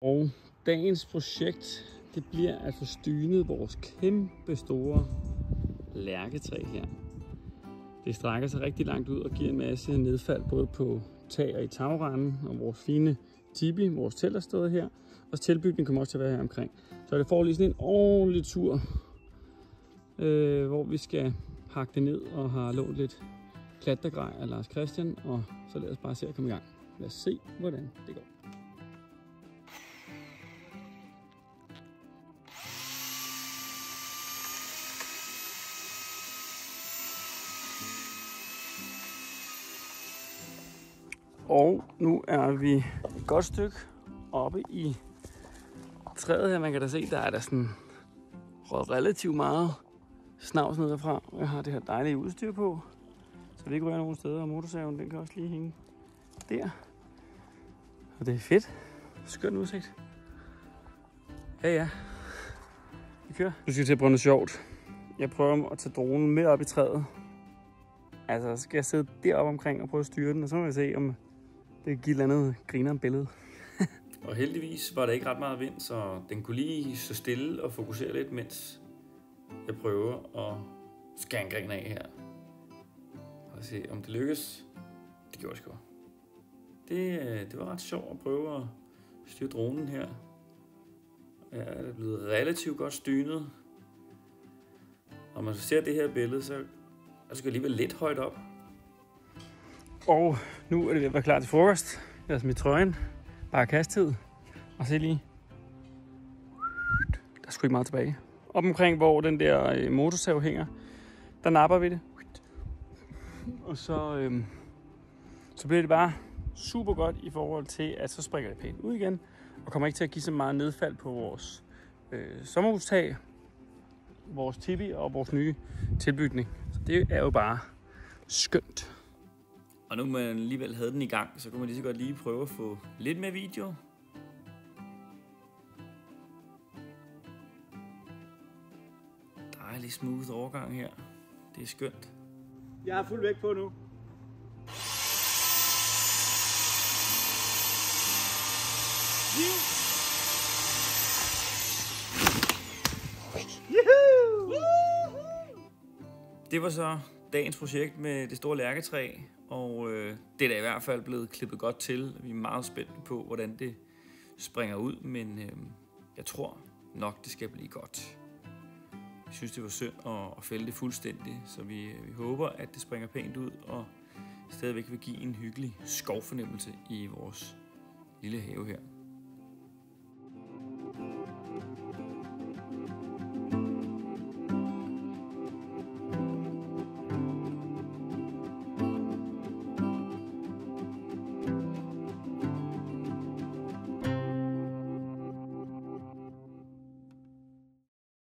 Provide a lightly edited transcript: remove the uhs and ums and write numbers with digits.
Og dagens projekt, det bliver at få stynet vores kæmpe store lærketræ her. Det strækker sig rigtig langt ud og giver en masse nedfald både på tag og i tagrenden, og vores fine tipi, vores telt er stået her. Og tilbygningen kommer også til at være her omkring. Så det får lige sådan en ordentlig tur, hvor vi skal hakke det ned og har lånt lidt klatregrej af Lars Christian, og så lad os bare se at komme i gang. Lad os se, hvordan det går. Og nu er vi et godt stykke oppe i træet her. Man kan da se, der er der sådan relativt meget snavs ned derfra. Jeg har det her dejlige udstyr på, så det ikke rører nogen steder. Og motorsaven, den kan også lige hænge der. Og det er fedt. Skøn udsigt. Ja. Vi kører. Nu skal vi til at prøve noget sjovt. Jeg prøver at tage dronen med op i træet. Altså, så skal jeg sidde deroppe omkring og prøve at styre den, og så må vi se, om det giver et eller andet grineren billede. Og heldigvis var der ikke ret meget vind, så den kunne lige så stille og fokusere lidt, mens jeg prøver at skære en gren af her. Og se, om det lykkes. Det gjorde det sgu. Det var ret sjovt at prøve at styre dronen her. Jeg er blevet relativt godt stynet. Og man ser det her billede, så skal jeg alligevel lidt højt op. Og nu er det ved at være klar til frokost. Jeg har smidt trøjen. Bare kasttid. Og se lige. Der er sgu ikke meget tilbage. Op omkring, hvor den der motorsav hænger, der napper vi det. Og så bliver det bare super godt i forhold til, at så springer det pænt ud igen. Og kommer ikke til at give så meget nedfald på vores sommerhustag, vores tipi og vores nye tilbygning. Så det er jo bare skønt. Og nu man alligevel havde den i gang, så kunne man lige så godt lige prøve at få lidt mere video. Dejlig smooth overgang her. Det er skønt. Jeg har fuld vægt på nu. Det var så dagens projekt med det store lærketræ, og det er da i hvert fald blevet klippet godt til. Vi er meget spændte på, hvordan det springer ud, men jeg tror nok, det skal blive godt. Jeg synes, det var synd at fælde det fuldstændig, så vi håber, at det springer pænt ud og stadigvæk vil give en hyggelig skovfornemmelse i vores lille have her.